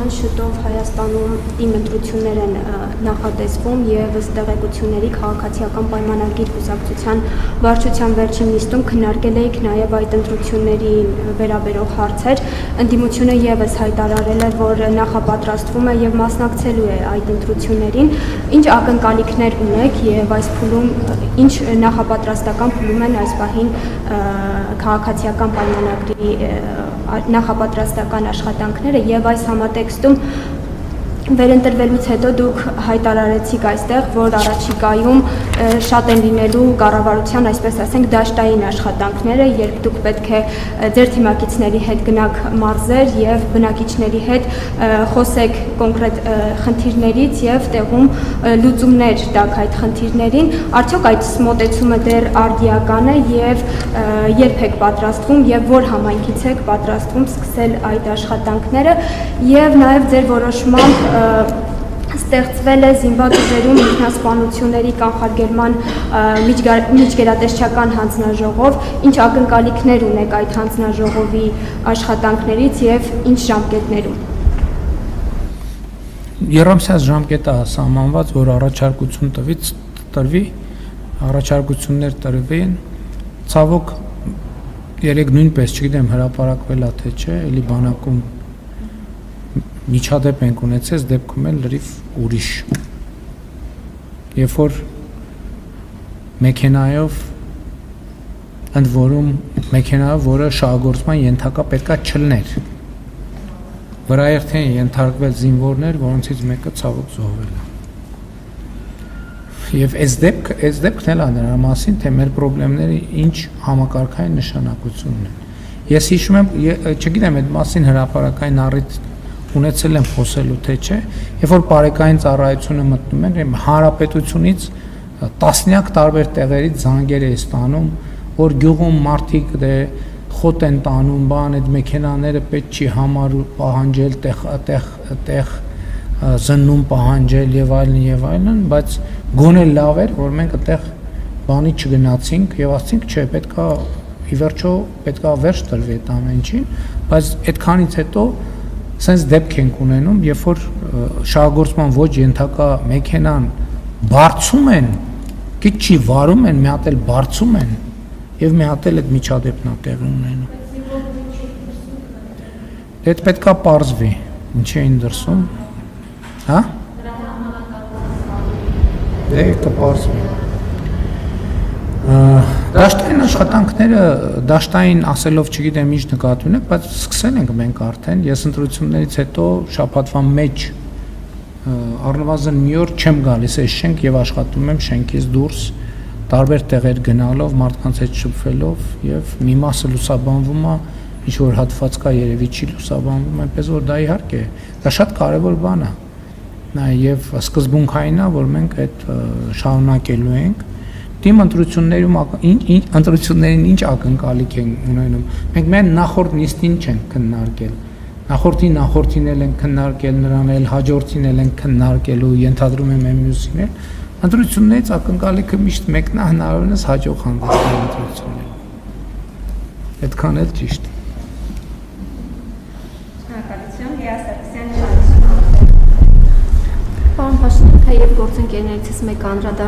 Ղուկասյան, շուտով Հայաստանում իմ ընտրություններ են նախատեսվում եւ ըստ տեղեկությունների քաղաքացիական պայմանագիր կուսակցության վարչության վերջին նիստում քննարկել էիք նաեւ այդ ընտրությունների վերաբերող հարցեր։ Ընդդիմությունը եւս հայտարարել է, որ նախապատրաստվում է եւ մասնակցելու է այդ ընտրություններին։ Ինչ ակնկալիքներ ունեք եւ այս փուլում ինչ նախապատրաստական փուլում են այս պահին քաղաքացիական պայմանագրի նախապատրաստական աշխատանքները եւ այս համատեքստում վերընտրվելուց հետո դուք հայտարարեցիք այստեղ, որ առաջիկայում շատ են լինելու կառավարության, այսպես ասենք, դաշտային աշխատանքները, երբ դուք պետք է ձեր թիմակիցների հետ գնաք մարզեր եւ բնակիչների հետ խոսեք կոնկրետ խնդիրներից եւ տեղում լուծումներ տաք այդ խնդիրներին, արդյոք այդ մոտեցումը դեռ արդիական է եւ երբ եք պատրաստվում եւ որ համայնքից եք պատրաստվում սկսել այդ աշխատանքները եւ նաեւ ձեր որոշմամբ ստեղծվել է զինված ուժերում ինքնասպանությունների կանխարգելման միջգերատեսչական հանձնաժողով, ինչ ակնկալիքներ ունեք այդ հանձնաժողովի աշխատանքներից եւ ինչ ժամկետներում։ Երամսյաց ժամկետը սահմանված, որ առաջարկություններ տրվին, ցավոք երեք նույնպես չգիտեմ հրապարակվել է թե չէ, էլի բանակում միջադեպ ենք ունեցել, դեպքում էլ լրիվ ուրիշ։ Երբ որ մեքենայով, ընդ որում մեքենայով, որը շահագործման ենթակա պետքա չլներ, վրաերթին ենթարկվել զինվորներ, որոնցից մեկը ցավոք զոհվել է։ Եվ այս դեպքն էլ է նրա մասին, թե մեր խնդիրները ինչ համակարգային նշանակություն ունեն։ Ես հիշում եմ, չգիտեմ այդ մասին հրապարակային առիթ ունեցել եմ խոսելու թե չէ, երբ որ բարեկային ծառայությունը մտնում են, հանրապետությունից տասնյակ տարբեր տեղերից զանգեր է ստանում, որ գյուղում մարդիկ խոտ են տանում, բան այդ մեքենաները պետք չի համարու պահանջել, տեղ զննում պահանջել եւ այլն, բայց գոնե լավ էր, որ մենք այդտեղ բանի չգնացինք եւ ասցինք, չէ, պետքա ի վերջո պետքա վերջ տրվի այդ ամենին, բայց այդքանից հետո sense դեպք ենք ունենում, երբ որ շահագործման ոչ ենթակա մեքենան բարձում են, քիչ չի վարում են, մի հատ էլ բարձում են եւ մի հատ էլ այդ միջադեպն է տեղի ունենում։ Այդ պետքա պարզվի, ինչ էին դրսում, հա? Դե կպարզվի։ Դաշտային աշխատանքները, դաշտային ասելով չգիտեմ ինչ նկատի ունեք, բայց սկսել ենք մենք արդեն, ես ընտրություններից հետո շաբաթվա մեջ առնվազն մի օր չեմ գալիս այս շենք եւ աշխատում եմ շենքից դուրս, տարբեր տեղեր գնալով, մարդկանց հետ շփվելով եւ մի մասը լուսաբանվում է, ինչ որ հատված կա երևի չի լուսաբանվում, այնպես որ դա իհարկե, դա շատ կարեւոր բան է։ Նաեւ սկզբունքային է, որ մենք այդ շարունակելու ենք։ Դիմ ընտրություններին ինչ ակնկալիք են ունենում։ Մենք միայն նախորդ նիստին չենք քննարկել։ Նախորդին էլ են քննարկել, նրան էլ հաջորդին էլ են քննարկելու, ենթադրում եմ մյուսին էլ։ Ընտրություններից ակնկալիքը միշտ մեկն է, հնարավորինս հաջող հանդիպել ընտրությունները։ Այդքան էլ ճիշտ։ Շնորհակալություն, Լիա Սարգսյան։ Պարոն Փաշինյան, թեև գործընկերներիցս մեկը անդրադարձ